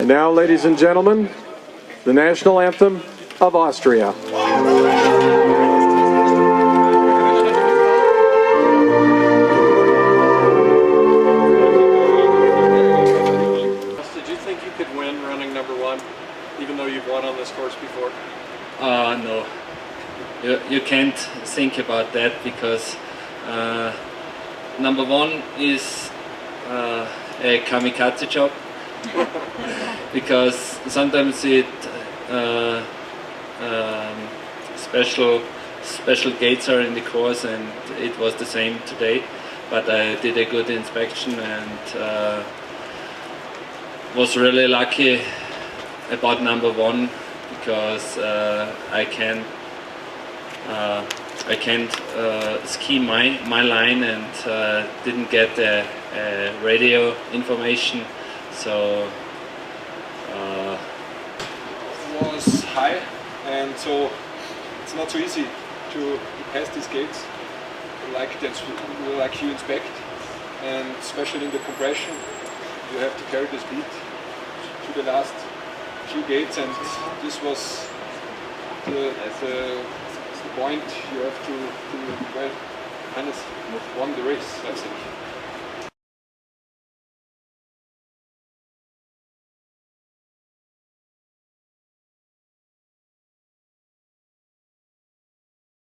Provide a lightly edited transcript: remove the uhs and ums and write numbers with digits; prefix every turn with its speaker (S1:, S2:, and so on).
S1: And now, ladies and gentlemen, the national anthem of Austria.
S2: Did you think you could win running number one, even though you've won on this course before?
S3: No. You can't think about that because number one is a kamikaze job. Because sometimes it special gates are in the course, and it was the same today. But I did a good inspection and was really lucky about number one because I can't ski my line and didn't get the radio information. So
S2: it was high, and so it's not so easy to pass these gates like you inspect, and especially in the compression you have to carry the speed to the last few gates, and this was the point you have to well, kind of won the race, I think.